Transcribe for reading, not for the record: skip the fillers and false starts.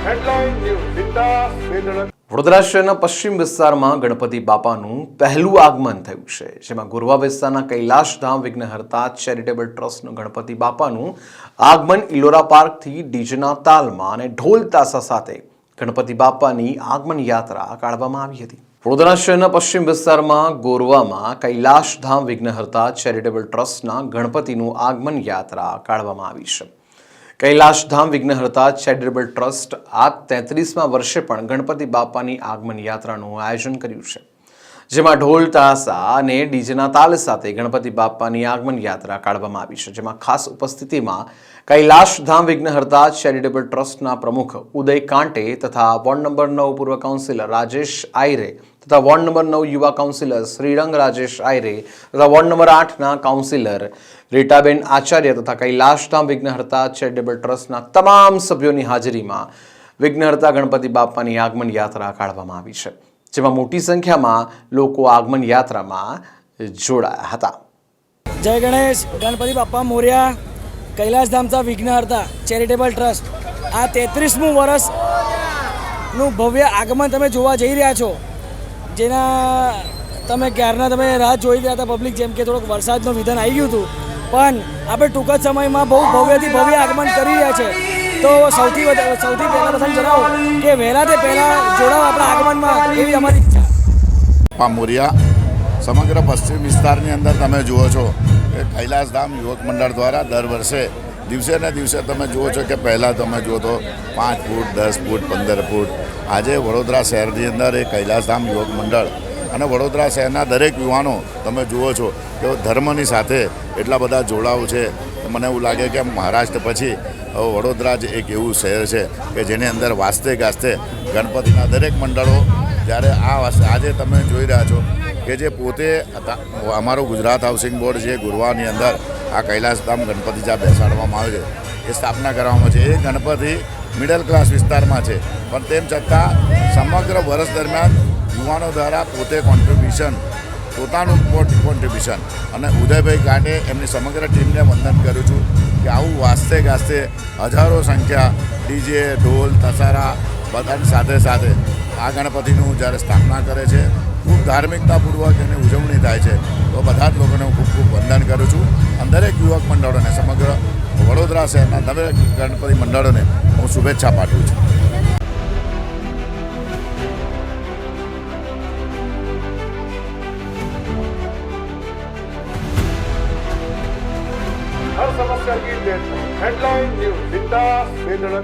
Headline news સીધા વેદના વડોદરા શહેરના પશ્ચિમ વિસ્તારમાં ગણપતિ બાપાનું પહેલું આગમન થયું છે, જેમાં ગુરવા વિસ્તારના કૈલાશધામ વિઘ્નહર્તા ચેરિટેબલ ટ્રસ્ટનું ગણપતિ બાપાનું આગમન ઇલોરા પાર્કથી ડીજેના તાલમાં અને ઢોલ તાસા સાથે ગણપતિ બાપાની આગમન યાત્રા કાઢવામાં આવી હતી. વડોદરા શહેરના પશ્ચિમ વિસ્તારમાં ગોરવામાં કૈલાશધામ વિઘ્નહર્તા ચેરિટેબલ ટ્રસ્ટના ગણપતિનું આગમન યાત્રા કાઢવામાં આવી છે. કૈલાશધામ વિઘ્નહર્તા ચેરિટેબલ ટ્રસ્ટ આ 33મા વર્ષે પણ ગણપતિ બાપાની આગમન યાત્રાનું આયોજન કર્યું છે, જેમાં ઢોલ તાસા અને ડીજેના તાલ સાથે ગણપતિ બાપાની આગમન યાત્રા કાઢવામાં આવી છે, જેમાં ખાસ ઉપસ્થિતિમાં કૈલાશધામ વિઘ્નહર્તા ચેરિટેબલ ટ્રસ્ટના પ્રમુખ ઉદય કાંટે તથા વોર્ડ નંબર 9 પૂર્વ કાઉન્સિલર રાજેશ આયરે તથા વોર્ડ નંબર 9 યુવા કાઉન્સિલર શ્રીરંગ રાજેશ આયરે તથા ward number 8ના councillor Ritaben Acharya તથા કૈલાશધામ વિઘ્નહર્તા ચેરિટેબલ ટ્રસ્ટના તમામ સભ્યોની હાજરીમાં વિઘ્નહર્તા ગણપતિ બાપાની આગમન યાત્રા કાઢવામાં આવી છે, જેમાં મોટી સંખ્યામાં લોકો આગમન યાત્રામાં જોડાયા હતા. જય ગણેશ. ગણપતિ બાપા મોર્યા. કૈલાશધામના વિઘ્નહર્તા ચેરિટેબલ ટ્રસ્ટ આ 33મું વર્ષનું ભવ્ય આગમન તમે જોવા જઈ રહ્યા છો, જેના તમે ક્યારના તમે રાહ જોઈ રહ્યા હતા પબ્લિક, જેમ કે થોડોક વરસાદનું વિધાન આવી ગયું હતું, પણ આપણે ટૂંક જ સમયમાં બહુ ભવ્યથી ભવ્ય આગમન કરી રહ્યા છે. તો સૌથી પહેલાં બધાને જણાવો કે વહેલા તે પહેલાં જોડાઓ આપણા આગમનમાં, એવી અમારી ઈચ્છા. મોરિયા સમગ્ર પશ્ચિમ વિસ્તારની અંદર તમે જુઓ છો કે કૈલાશધામ યુવક મંડળ દ્વારા દર વર્ષે દિવસે ને દિવસે તમે જુઓ છો કે પહેલાં તમે જુઓ તો 5 ફૂટ 10 ફૂટ 15 ફૂટ, આજે વડોદરા શહેરની અંદર એ કૈલાશધામ યુવક મંડળ અને વડોદરા શહેરના દરેક યુવાનો તમે જુઓ છો કે ધર્મની સાથે એટલા બધા જોડાવ છે. મને એવું લાગે કે મહારાષ્ટ્ર પછી વડોદરા જ એક એવું શહેર છે કે જેની અંદર વાસ્તે ગાસ્તે ગણપતિના દરેક મંડળો, જ્યારે આજે તમે જોઈ રહ્યા છો કે જે પોતે અમારું ગુજરાત હાઉસિંગ બોર્ડ છે ગુરવાની અંદર આ કૈલાશધામ ગણપતિ જ્યાં બેસાડવામાં આવે છે, એ સ્થાપના કરવામાં છે. એ ગણપતિ મિડલ ક્લાસ વિસ્તારમાં છે, પણ તેમ છતાં સમગ્ર વર્ષ દરમિયાન યુવાનો દ્વારા પોતે પોતાનું કોન્ટ્રીબ્યુશન અને ઉદયભાઈ કાંટે એમની સમગ્ર ટીમને વંદન કરું છું કે આવું વાસ્તે ગાસ્તે હજારો સંખ્યા ડીજે ઢોલ તસારા બધાની સાથે સાથે આ ગણપતિનું જ્યારે સ્થાપના કરે છે, ખૂબ ધાર્મિકતાપૂર્વક એની ઉજવણી થાય છે. તો બધા જ લોકોને હું ખૂબ ખૂબ વંદન કરું છું અને દરેક યુવક મંડળોને સમગ્ર વડોદરા શહેરના દરેક ગણપતિ મંડળોને હું શુભેચ્છા પાઠવું છું. हर समस्या की हेडलाइन न्यूज सीधा वेदना